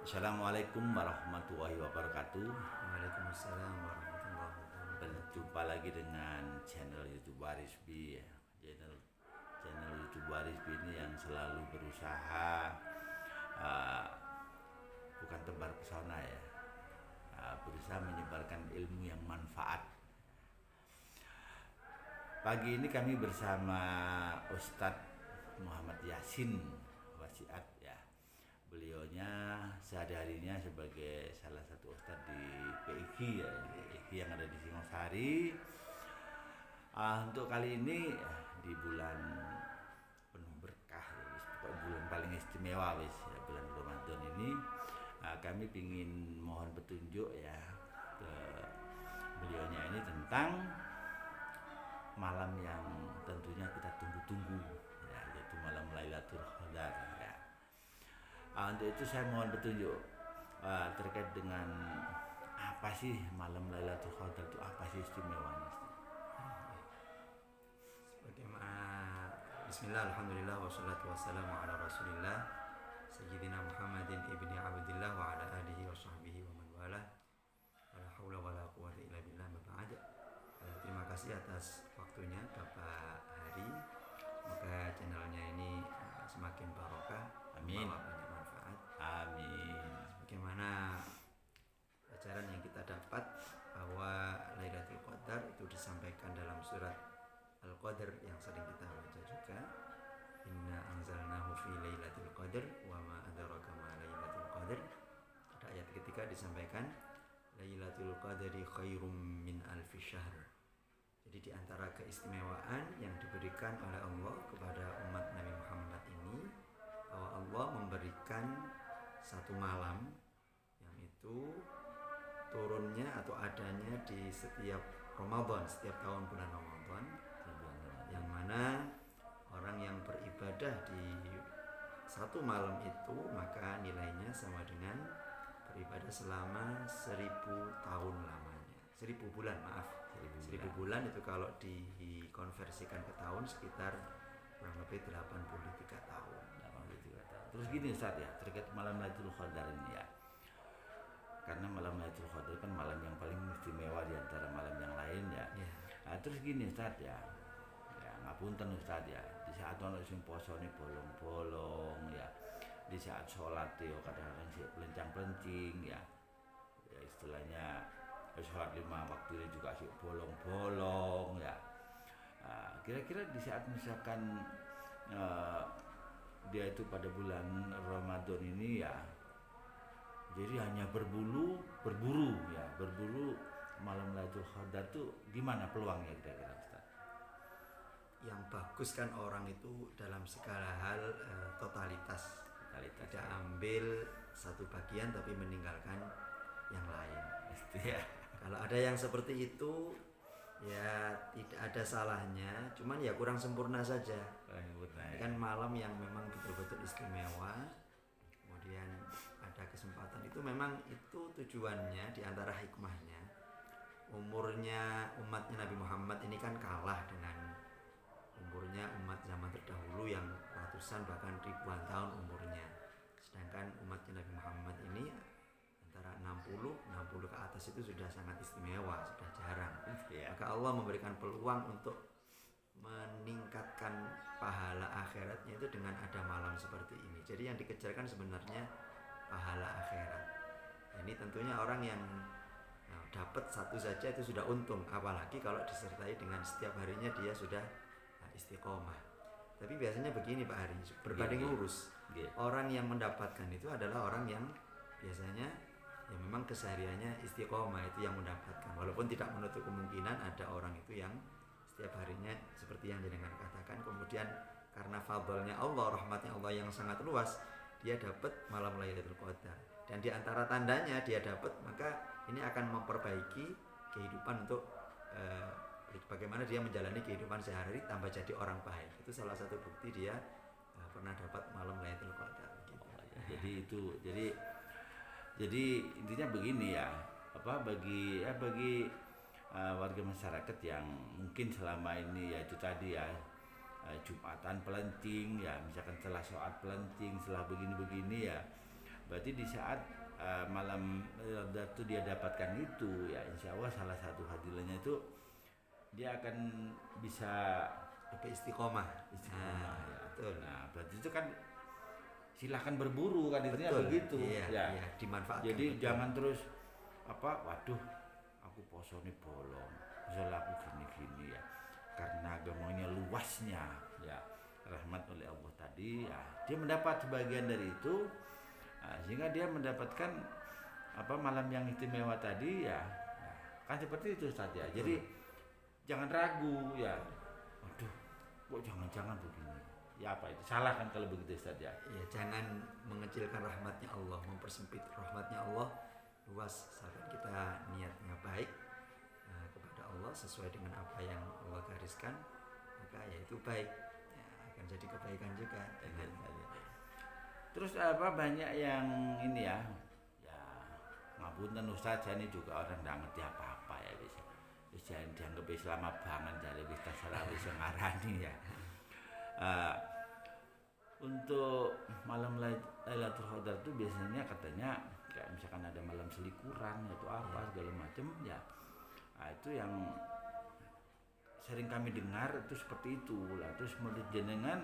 Assalamualaikum warahmatullahi wabarakatuh. Waalaikumsalam warahmatullahi wabarakatuh. Berjumpa lagi dengan channel YouTube Warisbi ya. Channel YouTube Warisbi ini yang selalu berusaha uh, bukan tebar pesona ya, berusaha menyebarkan ilmu yang manfaat. Pagi ini kami bersama Ustadz Muhammad Yasin Wasiat ya. Beliaunya sehari-harinya sebagai salah satu ustadz di PIG ya, PIG yang ada di Singosari. Untuk kali ini di bulan penuh berkah ya, bulan paling istimewa wis ya, bulan Ramadan ini kami ingin mohon petunjuk ya ke beliaunya ini tentang malam yang tentunya kita tunggu-tunggu ya, yaitu malam Lailatul Qadar ya. Untuk itu saya mohon petunjuk terkait dengan apa sih malam Lailatul Qadar itu, apa sih istimewanya? Sebagaimana Bismillah, Alhamdulillah, wassalatu wassalamu ala Rasulillah Sayyidina Muhammadin ibni Abdillah wa ala alihi wa sahbihi wa man wala. Wala hawla wala quwwata illa billah, ma ba'd. Terima kasih atas waktunya Bapak Hari. Semoga channelnya ini semakin barokah, Amin. membawa banyak manfaat. Amin. Bagaimana pelajaran yang kita dapat bahwa Lailatul Qadar itu disampaikan dalam surat Al-Qadar yang sering kita baca juga. Inna anzalnahu fi Lailatul Qadar wa ma adraka ma Lailatul Qadar. Pada ayat ketiga disampaikan Lailatul Qadari khairum min alfi syahr. Jadi di antara keistimewaan yang diberikan oleh Allah kepada umat Nabi Muhammad ini, bahwa Allah memberikan satu malam yang itu turunnya atau adanya di setiap Ramadan, setiap tahun bulan Ramadan, yang mana orang yang beribadah di satu malam itu maka nilainya sama dengan beribadah selama 1000 tahun lamanya. 1000 bulan, maaf. 1000 bulan itu kalau dikonversikan ke tahun sekitar kurang lebih 83 tahun. Terus gini Ustaz ya, terkait malam Lailatul Qadar ini ya. Karena malam Lailatul Qadar kan malam yang paling istimewa di antara malam yang lain ya. Terus gini Ustaz ya. Ya ngapunten Ustaz ya. Di saat ono sing posone bolong-bolong ya. Di saat sholat yo kadang-kadang sih pelencang-pelencing ya. Ya istilahnya sholat 5 waktu ini juga sih bolong-bolong ya. Kira-kira di saat misalkan dia itu pada bulan Ramadan ini ya, jadi hanya berburu malam Lailatul Qadar tuh gimana peluangnya kira-kira Ustaz? Yang bagus kan orang itu dalam segala hal totalitas, tidak ambil satu bagian tapi meninggalkan yang lain. Ya. Kalau ada yang seperti itu ya tidak ada salahnya, cuman ya kurang sempurna saja. Ini kan malam yang memang betul-betul istimewa. Kemudian ada kesempatan itu, memang itu tujuannya, diantara hikmahnya. Umurnya umatnya Nabi Muhammad ini kan kalah dengan umurnya umat zaman terdahulu yang ratusan bahkan ribuan tahun umurnya. Sedangkan umatnya Nabi Muhammad ini antara 60 ke atas itu sudah sangat istimewa, sudah jarang. Maka Allah memberikan peluang untuk meningkatkan pahala akhiratnya itu dengan ada malam seperti ini. Jadi yang dikejarkan sebenarnya pahala akhirat. Ini tentunya orang yang dapat satu saja itu sudah untung, apalagi kalau disertai dengan setiap harinya dia sudah istiqomah. Tapi biasanya begini Pak Hari, berbanding lurus. Orang yang mendapatkan itu adalah orang yang biasanya ya memang kesehariannya istiqomah, itu yang mendapatkan. Walaupun tidak menutup kemungkinan ada orang itu yang setiap harinya seperti yang jenengan katakan, kemudian karena fadlnya Allah, rahmatnya Allah yang sangat luas, dia dapat malam Lailatul Qadar. Dan di antara tandanya dia dapat, maka ini akan memperbaiki kehidupan untuk bagaimana dia menjalani kehidupan sehari-hari, tambah jadi orang baik. Itu salah satu bukti dia pernah dapat malam Lailatul Qadar gitu. Jadi intinya begini ya, bagi warga masyarakat yang mungkin selama ini ya itu tadi ya Jumatan pelenting ya, misalkan setelah sholat pelenting, setelah begini-begini ya Berarti di saat malam itu dia dapatkan itu, ya insya Allah salah satu hadiahnya itu dia akan bisa lebih istiqomah. Ya. Betul. Nah berarti itu kan silahkan berburu kan, intinya begitu. Iya, dimanfaatkan. Jadi betul. Jangan terus waduh aku poso nih bolong, misalnya aku gini ya, karena agamanya luasnya ya, rahmat oleh Allah tadi ya, dia mendapat sebagian dari itu, sehingga dia mendapatkan malam yang istimewa tadi ya, kan seperti itu Ustaz ya. Jadi jangan ragu ya, waduh kok jangan-jangan begini ya, apa itu salah kan kalau begitu Ustaz ya. Ya jangan mengecilkan rahmatnya Allah, mempersempit rahmatnya Allah luas, asalkan kita niatnya baik kepada Allah sesuai dengan apa yang Allah gariskan, maka ya itu baik ya, akan jadi kebaikan juga. Terus banyak yang ini ya ngapunten Ustaz, saya ini juga orang nggak ngerti apa-apa ya, bisa dianggap Islam banget dari bisa salah bisa ngarani ya. Untuk malam Lailatul Qadar itu biasanya katanya kayak misalkan ada malam selikuran atau apa segala macam ya. Itu yang sering kami dengar itu seperti itu lah. Terus menurut jenengan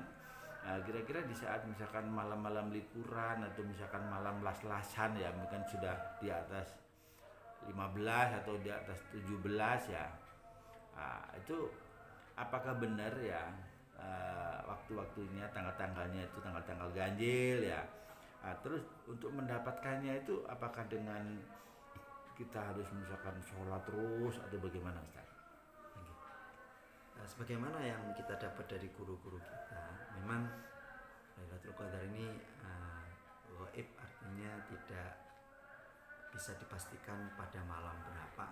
kira-kira di saat misalkan malam-malam likuran atau misalkan malam las-lasan ya, mungkin sudah di atas 15 atau di atas 17 ya, itu apakah benar ya waktu-waktunya, tanggal-tanggalnya itu tanggal-tanggal ganjil ya, terus untuk mendapatkannya itu apakah dengan kita harus misalkan sholat terus atau bagaimana Ustaz? Sebagaimana yang kita dapat dari guru-guru kita, memang Lailatul Qadar ini gaib, artinya tidak bisa dipastikan pada malam berapa.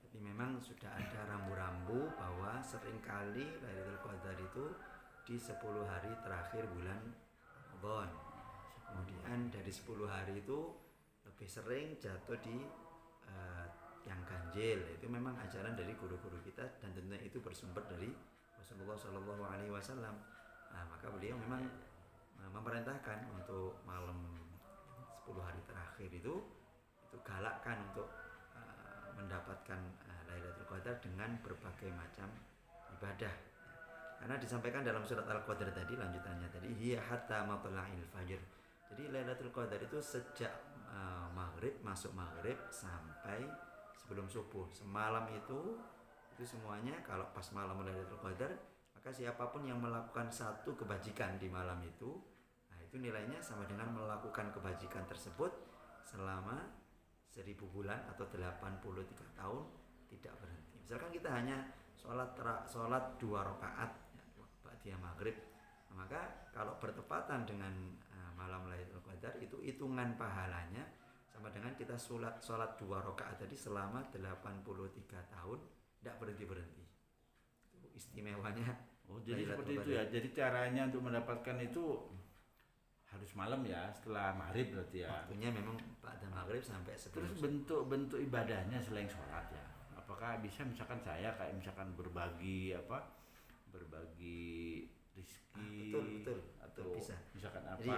Tapi memang sudah ada rambu-rambu bahwa seringkali Lailatul Qadar itu di 10 hari terakhir bulan Ramadan. Kemudian dari 10 hari itu lebih sering jatuh di yang ganjil. Itu memang ajaran dari guru-guru kita dan tentunya itu bersumber dari Rasulullah Shallallahu Alaihi Wasallam. Maka beliau memang memerintahkan untuk malam 10 hari terakhir itu galakkan untuk mendapatkan Lailatul Qadar dengan berbagai macam ibadah. Karena disampaikan dalam surat Al-Qadar tadi, lanjutannya tadi, hiya hatta matla'il fajr. Jadi Lailatul Qadar itu sejak maghrib, masuk maghrib sampai sebelum subuh. Semalam itu semuanya kalau pas malam Lailatul Qadar, maka siapapun yang melakukan satu kebajikan di malam itu nilainya sama dengan melakukan kebajikan tersebut selama 1000 bulan atau 83 tahun tidak berhenti. Misalkan kita hanya sholat 2 rakaat ba'diyah maghrib, maka kalau bertepatan dengan malam Lailatul Qadar itu hitungan pahalanya sama dengan kita sholat 2 rakaat tadi selama 83 tahun tidak berhenti. Itu istimewanya. Jadi seperti itu ya. Jadi caranya untuk mendapatkan itu harus malam ya, setelah maghrib berarti ya. Waktunya memang pada maghrib sampai sebelum. Terus bentuk-bentuk ibadahnya selain sholat ya, apakah bisa misalkan saya kayak misalkan berbagi rezeki, betul, atau bisa. Misalkan apa. Jadi,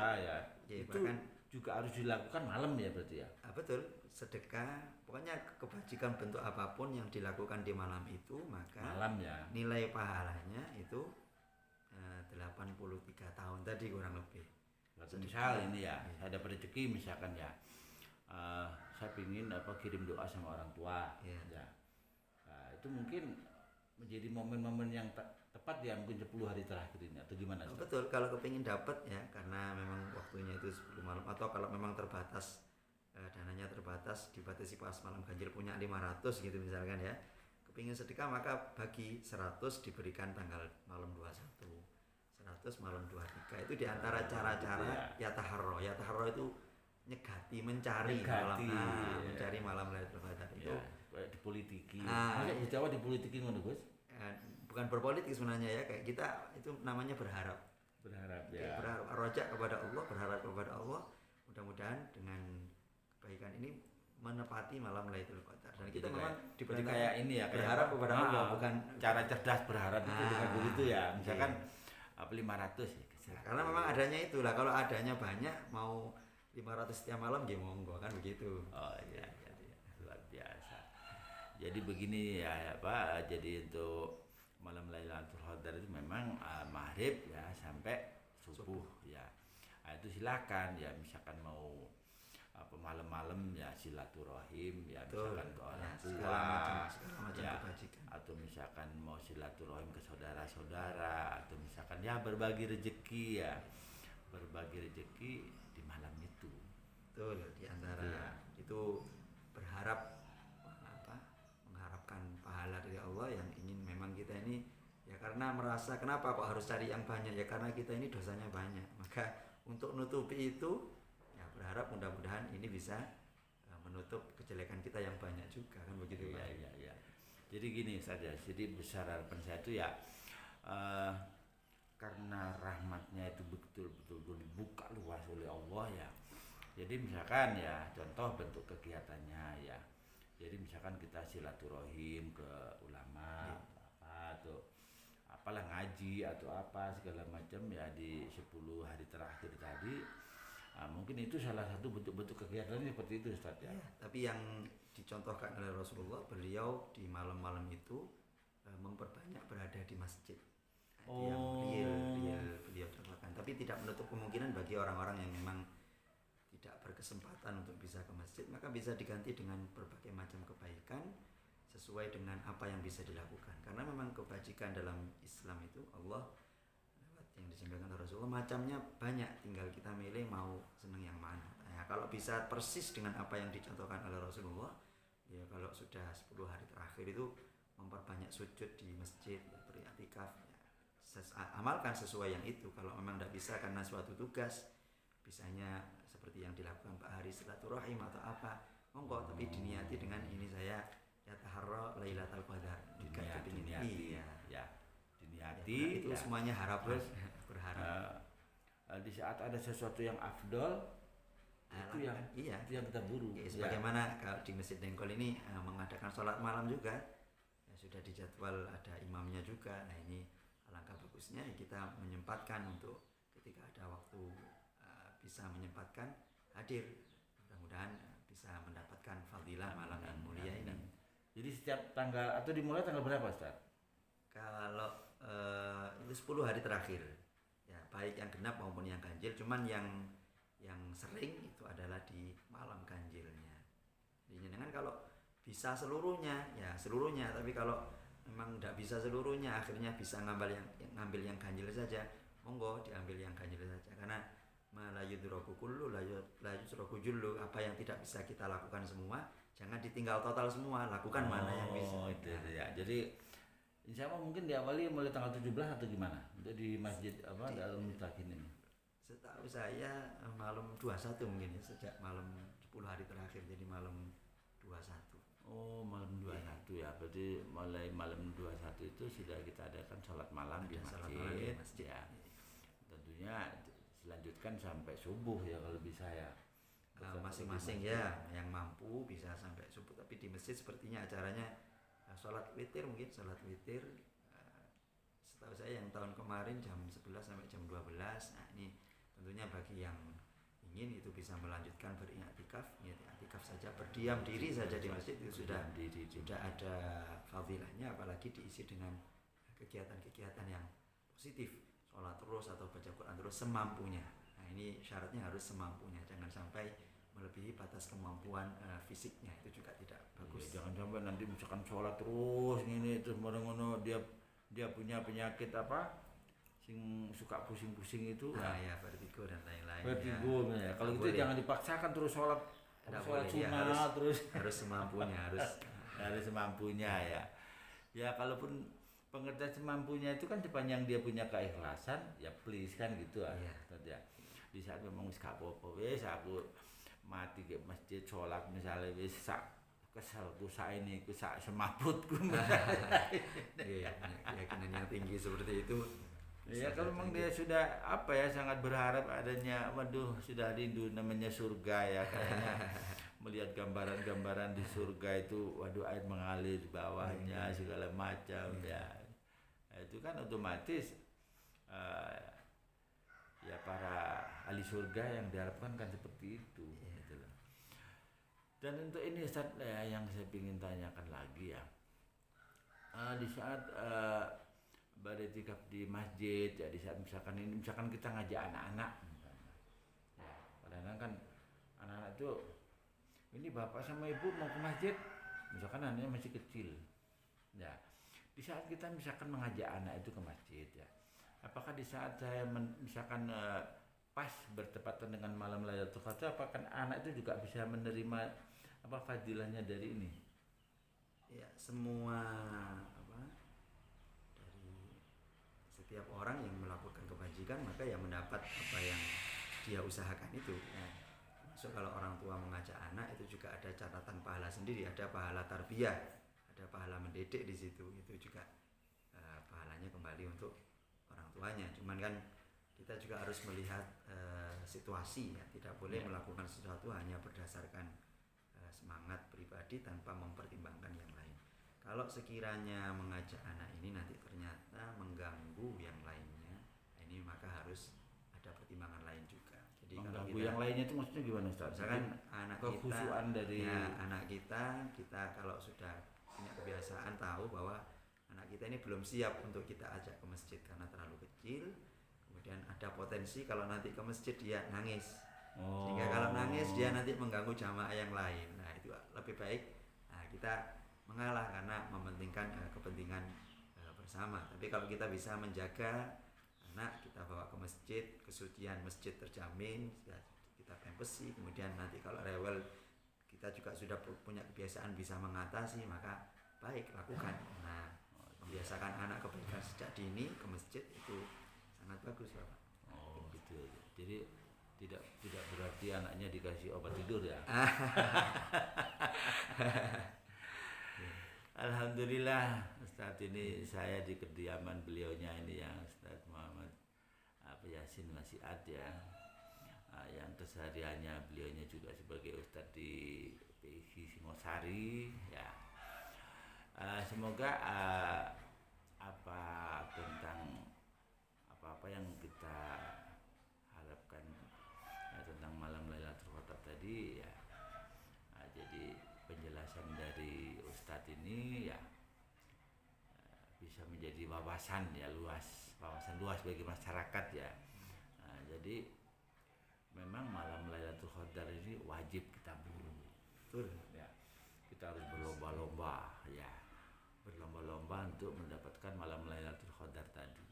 ya itu bahkan juga harus dilakukan malam ya berarti ya. Betul, sedekah, pokoknya kebajikan bentuk apapun yang dilakukan di malam itu, maka malam ya, nilai pahalanya itu 83 tahun tadi kurang lebih. Misal ini ya, saya dapat rezeki misalkan ya, saya pingin kirim doa sama orang tua ya. Itu mungkin menjadi momen-momen yang tepat ya, mungkin 10 hari terakhir ini atau gimana? Betul, kalau kepingin dapat ya, karena memang waktunya itu 10 malam, atau kalau memang terbatas, dananya terbatas, dibatasi pas malam ganjil punya 500 gitu misalkan ya, kepingin sedekah maka bagi 100 diberikan tanggal malam 21, 100 malam 23. Itu diantara cara-cara ya taharro itu nyegati, mencari malam Lailatul Qadar itu kayak dipolitiki. Di Jawa dipolitiki ngono Gus. Bukan berpolitik sebenarnya ya, kayak kita itu namanya berharap ya. Berharap, rojak kepada Allah, berharap kepada Allah, mudah-mudahan dengan kebaikan ini menepati malam Lailatul Qadar. Dan kita memang diberi kayak ini ya, berharap kepada Allah, bukan cara cerdas berharap itu bukan begitu ya. Misalkan 500 ya. Karena memang adanya itulah, kalau adanya banyak mau 500 setiap malam nggih monggo kan begitu. Oh iya, luar biasa. Jadi begini ya Pak, jadi untuk malam Lailatul Qadar itu memang maghrib ya sampai subuh ya. Nah, itu silakan ya, misalkan mau apa malam-malam ya silaturahim ya, misalkan ke orang tua segala macam ya, kebajikan. atau misalkan mau silaturahim ke saudara-saudara, atau misalkan ya berbagi rezeki ya, berbagi rezeki di malam itu. Betul, di antara itu berharap mengharapkan pahala dari Allah yang ingin memang kita ini ya, karena merasa kenapa kok harus cari yang banyak ya, karena kita ini dosanya banyak, maka untuk nutupi itu ya berharap mudah-mudahan ini bisa menutup kejelekan kita yang banyak juga kan begitu Pak. Iya. Jadi gini saja, jadi besar harapan saya itu ya karena rahmatnya itu betul-betul dibuka luas oleh Allah ya. Jadi misalkan ya contoh bentuk kegiatannya ya. Jadi misalkan kita silaturahim ke ulama atau apalah ngaji atau apa segala macam ya di 10 hari terakhir tadi. Mungkin itu salah satu bentuk-bentuk kegiatannya seperti itu Ustaz ya. Tapi yang dicontohkan oleh Rasulullah, beliau di malam-malam itu memperbanyak berada di masjid. Yang real beliau contohkan. Tapi tidak menutup kemungkinan bagi orang-orang yang memang tidak berkesempatan untuk bisa ke masjid, maka bisa diganti dengan berbagai macam kebaikan sesuai dengan apa yang bisa dilakukan. Karena memang kebajikan dalam Islam itu Allah yang disampaikan oleh Rasulullah macamnya banyak, tinggal kita milih mau seneng yang mana. Nah, kalau bisa persis dengan apa yang dicontohkan oleh Rasulullah, ya kalau sudah 10 hari terakhir itu memperbanyak sujud di masjid, beriktikaf, ya, amalkan sesuai yang itu. Kalau memang tidak bisa karena suatu tugas, bisanya seperti yang dilakukan Pak Hari silaturahim atau apa, monggo, tapi diniati dengan ini saya ya taharra Lailatul Qadar, jika diniati ya ya, diniati itu ya. semuanya harap berharap di saat ada sesuatu yang afdol itu yang iya, itu yang kita buru ya, sebagaimana kalau di Masjid Dengkol ini mengadakan sholat malam juga ya, sudah dijadwal ada imamnya juga. Nah ini alangkah bagusnya ya, kita menyempatkan untuk ketika ada waktu bisa menyempatkan hadir, mudah-mudahan bisa mendapatkan fadilah malam yang mulia ini. Jadi setiap tanggal atau dimulai tanggal berapa Ustaz? Kalau itu 10 hari terakhir ya, baik yang genap maupun yang ganjil, cuman yang sering itu adalah di malam ganjilnya. Jadi dengan kalau bisa seluruhnya ya seluruhnya, tapi kalau memang tidak bisa seluruhnya, akhirnya bisa ngambil yang ganjil saja, monggo diambil yang ganjil saja, karena la yudraku kullu la yusraku jullu, apa yang tidak bisa kita lakukan semua jangan ditinggal total semua, lakukan mana yang bisa. Itu ya. Jadi insya Allah mungkin diawali mulai tanggal 17 atau gimana untuk di masjid apa dalam mutakin ini. Setahu saya malam 21 mungkin ya, sejak malam 10 hari terakhir jadi malam 21. Oh malam 21 ya, berarti mulai malam 21 itu sudah kita adakan sholat malam di masjid ya. Tentunya dilanjutkan sampai subuh ya kalau bisa ya. Masing-masing ya yang mampu bisa sampai subuh, tapi di masjid sepertinya acaranya sholat witir, mungkin sholat witir setahu saya yang tahun kemarin jam 11 sampai jam 12. Nah ini tentunya bagi yang ingin itu bisa melanjutkan beriktikaf, iktikaf saja, berdiam diri saja di masjid itu sudah ada fadilahnya, apalagi diisi dengan kegiatan-kegiatan yang positif, sholat terus atau baca Quran terus semampunya. Nah ini syaratnya harus semampunya, jangan sampai melebihi batas kemampuan fisiknya, itu juga tidak bagus. Ya, jangan sampai nanti misalkan sholat terus ini terus ngono dia punya penyakit apa sing suka pusing-pusing itu. Nah ya vertigo dan lain-lain. Vertigo ya. Kalau gitu jangan dipaksakan terus sholat sunnah ya, terus harus semampunya harus semampunya ya. Ya kalaupun pengertian semampunya itu kan sepanjang dia punya keikhlasan ya please kan gitu ya. Di saat memang wis gak apa-apa wis aku mati ke masjid sholat misalnya wis sak kesalku ini ku sak semaputku. Iya, keyakinan yang tinggi seperti itu. Ya kalau memang dia sudah apa ya sangat berharap adanya, waduh sudah rindu namanya surga ya kayaknya melihat gambaran-gambaran di surga itu, waduh air mengalir di bawahnya segala macam ya. Nah, itu kan otomatis ya para ahli surga yang diharapkan kan seperti itu gitu loh. Dan untuk ini Ustaz yang saya ingin tanyakan lagi ya, di saat beritikaf di masjid ya, di saat misalkan kita ngajak anak-anak misalnya, ya, kadang-kadang kan anak-anak itu ini bapak sama ibu mau ke masjid, misalkan anaknya masih kecil ya, di saat kita misalkan mengajak anak itu ke masjid ya, apakah di saat saya misalkan pas bertepatan dengan malam Lailatul Qadar, apakah anak itu juga bisa menerima apa fadilahnya dari ini? Ya, semua dari setiap orang yang melakukan kebajikan maka yang mendapat apa yang dia usahakan itu. Ya. So, kalau orang tua mengajak anak itu juga ada catatan pahala sendiri, ada pahala tarbiyah, ada pahala mendidik di situ, itu juga pahalanya kembali untuk orang tuanya. Cuman kan kita juga harus melihat situasi ya, tidak boleh melakukan sesuatu hanya berdasarkan semangat pribadi tanpa mempertimbangkan yang lain. Kalau sekiranya mengajak anak ini nanti ternyata mengganggu yang lainnya, ini maka harus ada pertimbangan lain juga. Jadi kalau kita, yang lainnya itu maksudnya gimana Ustaz? Misalkan anak kita, dari anak kita kalau sudah punya kebiasaan tahu bahwa anak kita ini belum siap untuk kita ajak ke masjid karena terlalu kecil, kemudian ada potensi kalau nanti ke masjid dia nangis, sehingga kalau nangis dia nanti mengganggu jamaah yang lain. Nah itu lebih baik kita mengalah karena mementingkan kepentingan bersama. Tapi kalau kita bisa menjaga anak, kita bawa ke masjid, kesucian masjid terjamin, kita pempesi, kemudian nanti kalau rewel kita juga sudah punya kebiasaan bisa mengatasi, maka baik lakukan. Nah, membiasakan anak kebaikan sejak dini ke masjid itu sangat bagus Bapak. Oh gitu. Jadi tidak berarti anaknya dikasih obat tidur ya. Alhamdulillah Ustadz, ini saya di kediaman beliaunya ini yang Ustadz Muhammad Yasin Wasiat ya, yang kesehariannya beliaunya juga sebagai Ustadz di PIK Singosari ya. Semoga apa yang kita harapkan tentang malam Lailatul Qadar tadi ya, jadi penjelasan dari Ustadz ini ya bisa menjadi wawasan luas bagi masyarakat ya. Jadi memang malam Lailatul Qadar ini wajib kita buru. Betul ya. Kita harus berlomba-lomba untuk mendapatkan malam Lailatul Qadar tadi.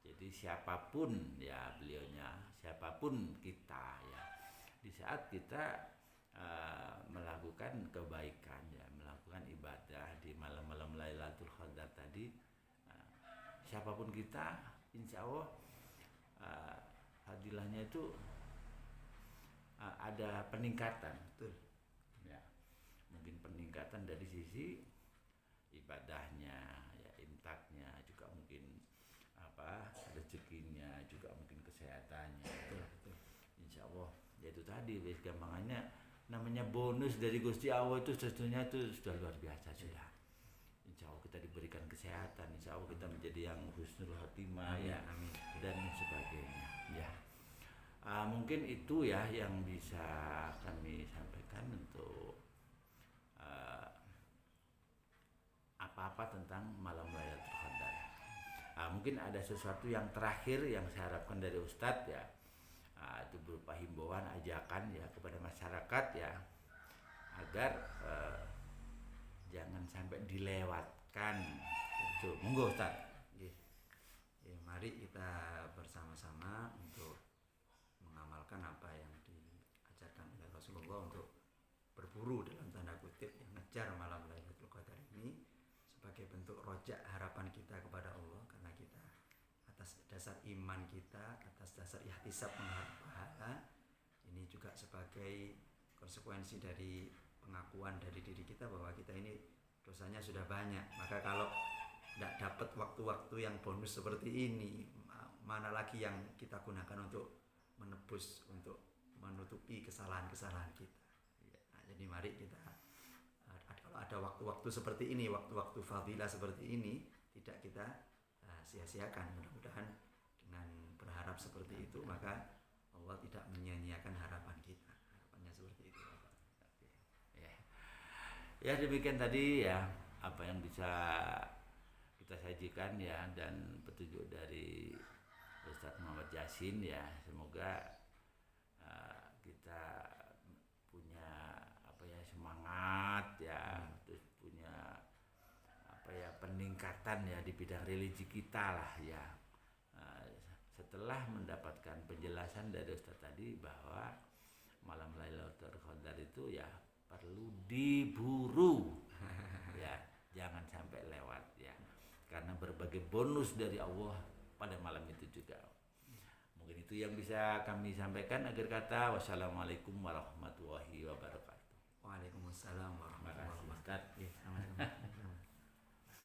Jadi siapapun ya beliaunya, siapapun kita ya, di saat kita melakukan kebaikan ya, melakukan ibadah di malam-malam Lailatul Qadar tadi, siapapun kita, insya Allah fadilahnya itu ada peningkatan. Betul ya, mungkin peningkatan dari sisi ibadahnya ya, infaknya juga mungkin rezekinya juga mungkin kesehatannya. Betul. Insya Allah ya, itu tadi gampangannya namanya bonus dari Gusti Allah itu sebetulnya itu sudah luar biasa sudah. Insya Allah kita diberikan kesehatan, insya Allah kita menjadi yang husnul khotimah ya, amin, dan sebagainya ya. Mungkin itu ya yang bisa kami sampaikan untuk apa-apa tentang malam Lailatul Qadar. Mungkin ada sesuatu yang terakhir yang saya harapkan dari Ustadz ya, itu berupa himbauan, ajakan ya kepada masyarakat ya, agar jangan sampai dilewatkan. Monggo Ustadz. Mari kita bersama-sama untuk mengamalkan apa yang diajarkan oleh Rasulullah untuk berburu dalam tanda kutip yang ngejar malam Lailatul Qadar ini sebagai bentuk rojak harapan kita kepada Allah, karena kita atas dasar iman kita, atas dasar ihtisab mengharap pahala, ini juga sebagai konsekuensi dari pengakuan dari diri kita bahwa kita ini dosanya sudah banyak. Maka kalau tidak dapat waktu-waktu yang bonus seperti ini, mana lagi yang kita gunakan untuk menebus, untuk menutupi kesalahan-kesalahan kita. Nah, jadi mari kita, kalau ada waktu-waktu seperti ini, waktu-waktu fadilah seperti ini, tidak kita sia-siakan. Mudah-mudahan dengan berharap seperti itu, maka Allah tidak menyia-nyiakan harapan kita. Harapannya seperti itu. Ya. Ya demikian tadi ya apa yang bisa kita sajikan ya, dan petunjuk dari Ustadz Muhammad Yasin ya. Semoga kita punya apa ya semangat ya, terus punya apa ya peningkatan ya di bidang religi kita lah ya. Setelah mendapatkan penjelasan dari Ustadz tadi bahwa malam Lailatul Qadar itu ya perlu diburu ya, jangan sampai lewat ya, karena berbagai bonus dari Allah pada malam itu juga. Mungkin itu yang bisa kami sampaikan. Akhir kata, wassalamualaikum warahmatullahi wabarakatuh. Waalaikumsalam warahmatullahi wabarakatuh. Terima kasih, Ustadz.